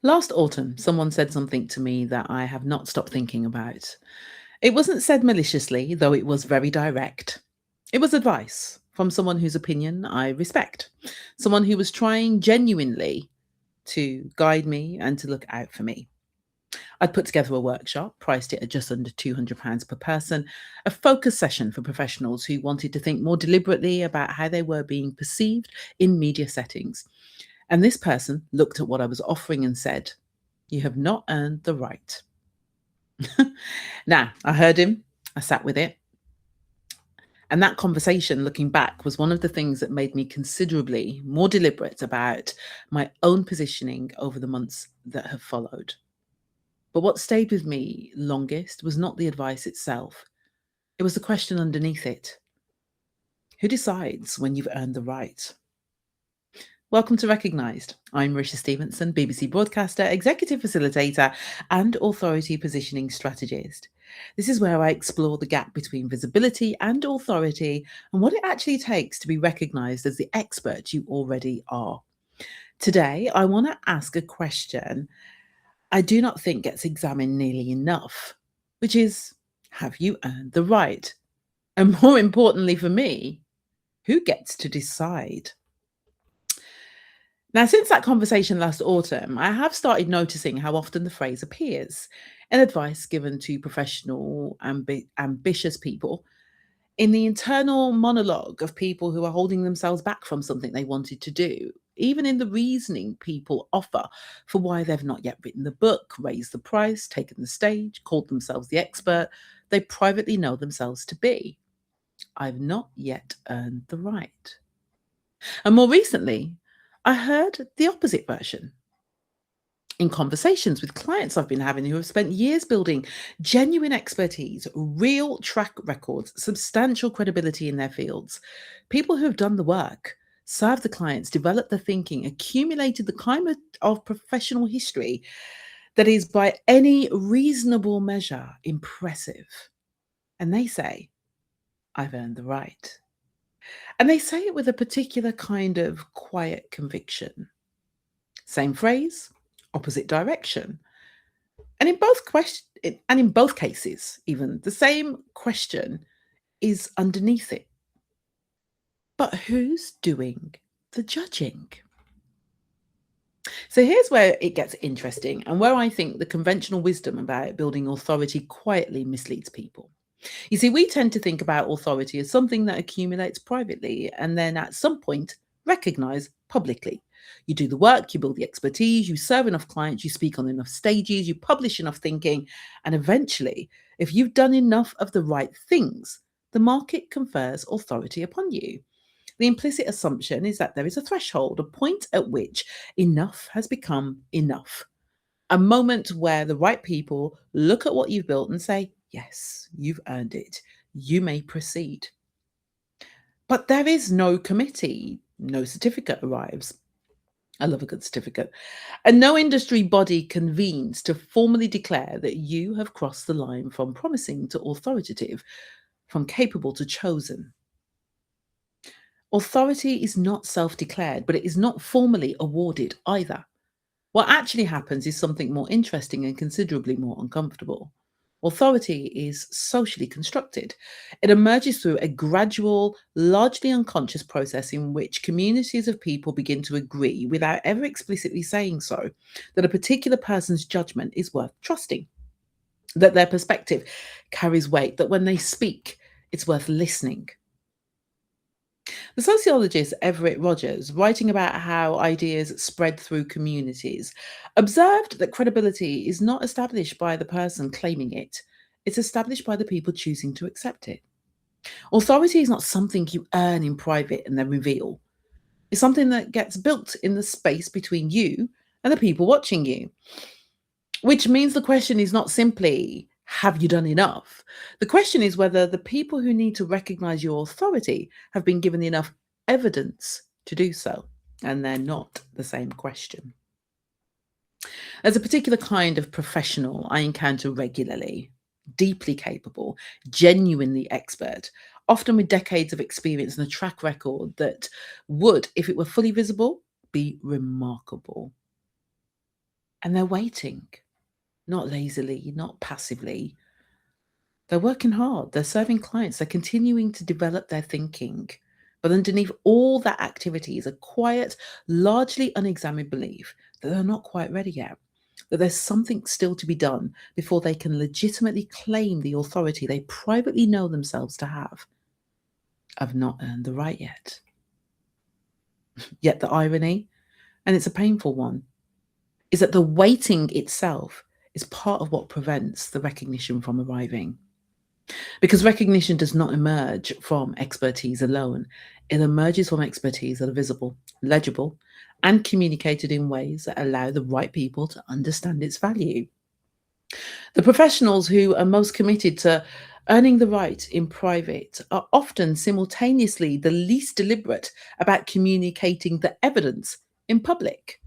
Last autumn, someone said something to me that I have not stopped thinking about. It wasn't said maliciously, though it was very direct. It was advice from someone whose opinion I respect, someone who was trying genuinely to guide me and to look out for me. I'd put together a workshop, priced it at just under £200 per person, a focus session for professionals who wanted to think more deliberately about how they were being perceived in media settings. And this person looked at what I was offering and said, "You have not earned the right." Now, I heard him, I sat with it. And that conversation, looking back, was one of the things that made me considerably more deliberate about my own positioning over the months that have followed. But what stayed with me longest was not the advice itself, it was the question underneath it. Who decides when you've earned the right? Welcome to Recognised. I'm Marisha Stevenson, BBC broadcaster, executive facilitator, and authority positioning strategist. This is where I explore the gap between visibility and authority and what it actually takes to be recognised as the expert you already are. Today, I want to ask a question I do not think gets examined nearly enough, which is, have you earned the right? And more importantly for me, who gets to decide? Now, since that conversation last autumn, I have started noticing how often the phrase appears in advice given to professional, ambitious people, in the internal monologue of people who are holding themselves back from something they wanted to do, even in the reasoning people offer for why they've not yet written the book, raised the price, taken the stage, called themselves the expert they privately know themselves to be. I've not yet earned the right. And more recently, I heard the opposite version in conversations with clients I've been having who have spent years building genuine expertise, real track records, substantial credibility in their fields. People who have done the work, served the clients, developed the thinking, accumulated the climate of professional history that is by any reasonable measure impressive. And they say, I've earned the right. And they say it with a particular kind of quiet conviction. Same phrase, opposite direction. And in both cases, even the same question is underneath it. But who's doing the judging? So here's where it gets interesting and where I think the conventional wisdom about building authority quietly misleads people. You see, we tend to think about authority as something that accumulates privately and then at some point recognize publicly. You do the work, you build the expertise, you serve enough clients, you speak on enough stages, you publish enough thinking, and eventually, if you've done enough of the right things, the market confers authority upon you. The implicit assumption is that there is a threshold, a point at which enough has become enough. A moment where the right people look at what you've built and say, yes, you've earned it. You may proceed. But there is no committee, no certificate arrives. I love a good certificate. And no industry body convenes to formally declare that you have crossed the line from promising to authoritative, from capable to chosen. Authority is not self declared, but it is not formally awarded either. What actually happens is something more interesting and considerably more uncomfortable. Authority is socially constructed. It emerges through a gradual, largely unconscious process in which communities of people begin to agree, without ever explicitly saying so, that a particular person's judgment is worth trusting, that their perspective carries weight, that when they speak, it's worth listening. The sociologist Everett Rogers, writing about how ideas spread through communities, observed that credibility is not established by the person claiming it, it's established by the people choosing to accept it. Authority is not something you earn in private and then reveal. It's something that gets built in the space between you and the people watching you, which means the question is not simply, have you done enough? The question is whether the people who need to recognize your authority have been given enough evidence to do so. And they're not the same question. There's a particular kind of professional I encounter regularly, deeply capable, genuinely expert, often with decades of experience and a track record that would, if it were fully visible, be remarkable. And they're waiting, not lazily, not passively. They're working hard, they're serving clients, they're continuing to develop their thinking. But underneath all that activity is a quiet, largely unexamined belief that they're not quite ready yet, that there's something still to be done before they can legitimately claim the authority they privately know themselves to have. I've not earned the right yet. Yet the irony, and it's a painful one, is that the waiting itself is part of what prevents the recognition from arriving. Because recognition does not emerge from expertise alone. It emerges from expertise that are visible, legible, and communicated in ways that allow the right people to understand its value. The professionals who are most committed to earning the right in private are often simultaneously the least deliberate about communicating the evidence in public.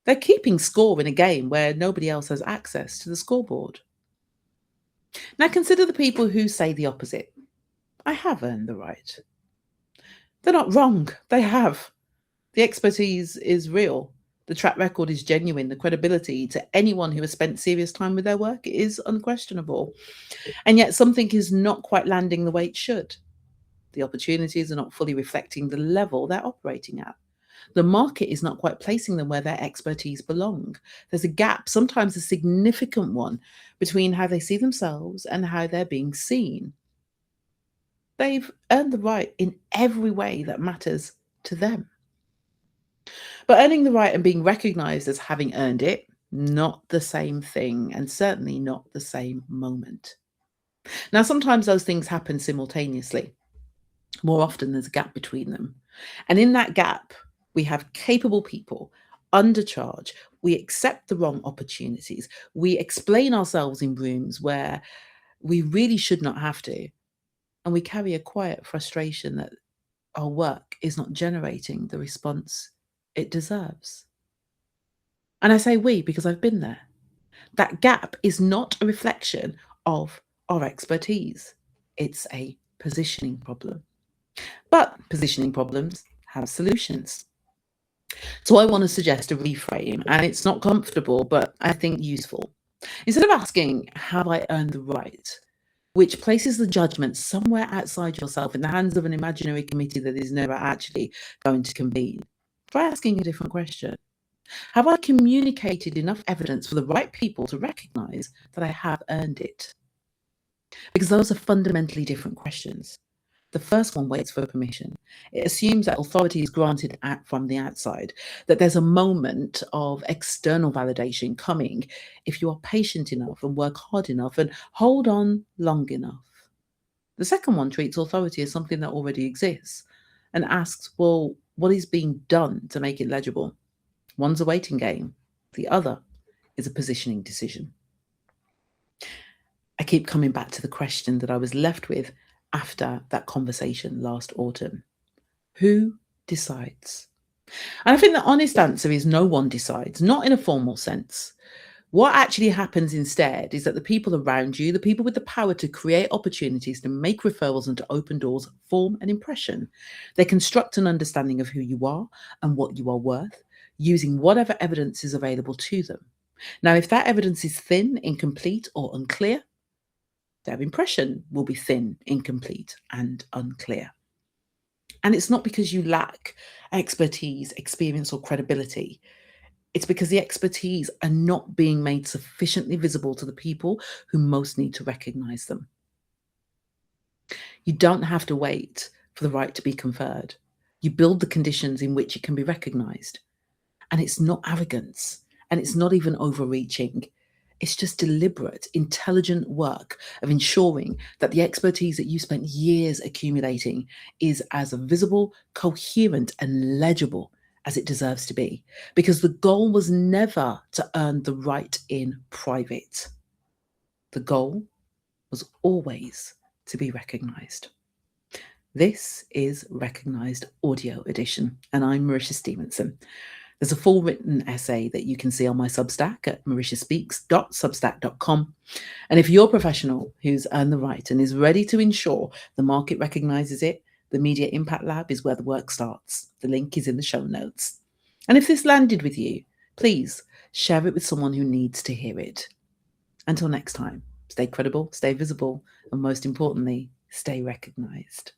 They're keeping score in a game where nobody else has access to the scoreboard. Now consider the people who say the opposite. I have earned the right. They're not wrong. They have. The expertise is real. The track record is genuine. The credibility to anyone who has spent serious time with their work is unquestionable. And yet something is not quite landing the way it should. The opportunities are not fully reflecting the level they're operating at. The market is not quite placing them where their expertise belong. There's a gap, sometimes a significant one, between how they see themselves and how they're being seen. They've earned the right in every way that matters to them. But earning the right and being recognized as having earned it, not the same thing, and certainly not the same moment. Now, sometimes those things happen simultaneously. More often, there's a gap between them. And in that gap, we have capable people undercharge. We accept the wrong opportunities. We explain ourselves in rooms where we really should not have to. And we carry a quiet frustration that our work is not generating the response it deserves. And I say we because I've been there. That gap is not a reflection of our expertise. It's a positioning problem. But positioning problems have solutions. So I want to suggest a reframe, and it's not comfortable, but I think useful. Instead of asking, have I earned the right? Which places the judgment somewhere outside yourself in the hands of an imaginary committee that is never actually going to convene. Try asking a different question. Have I communicated enough evidence for the right people to recognize that I have earned it? Because those are fundamentally different questions. The first one waits for permission. It assumes that authority is granted from the outside, that there's a moment of external validation coming if you are patient enough and work hard enough and hold on long enough. The second one treats authority as something that already exists and asks, well, what is being done to make it legible? One's a waiting game. The other is a positioning decision. I keep coming back to the question that I was left with after that conversation last autumn. Who decides? And I think the honest answer is no one decides, not in a formal sense. What actually happens instead is that the people around you, the people with the power to create opportunities, to make referrals and to open doors, form an impression. They construct an understanding of who you are and what you are worth, using whatever evidence is available to them. Now, if that evidence is thin, incomplete, or unclear, their impression will be thin, incomplete, and unclear. And it's not because you lack expertise, experience, or credibility. It's because the expertise are not being made sufficiently visible to the people who most need to recognize them. You don't have to wait for the right to be conferred. You build the conditions in which it can be recognized. And it's not arrogance, and it's not even overreaching. It's just deliberate, intelligent work of ensuring that the expertise that you spent years accumulating is as visible, coherent, and legible as it deserves to be. Because the goal was never to earn the right in private. The goal was always to be recognized. This is Recognized Audio Edition, and I'm Marisha Stevenson. There's a full written essay that you can see on my Substack at marishaspeaks.substack.com. And if you're a professional who's earned the right and is ready to ensure the market recognizes it, the Media Impact Lab is where the work starts. The link is in the show notes. And if this landed with you, please Share it with someone who needs to hear it. Until next time, stay credible, stay visible, and most importantly, stay recognized.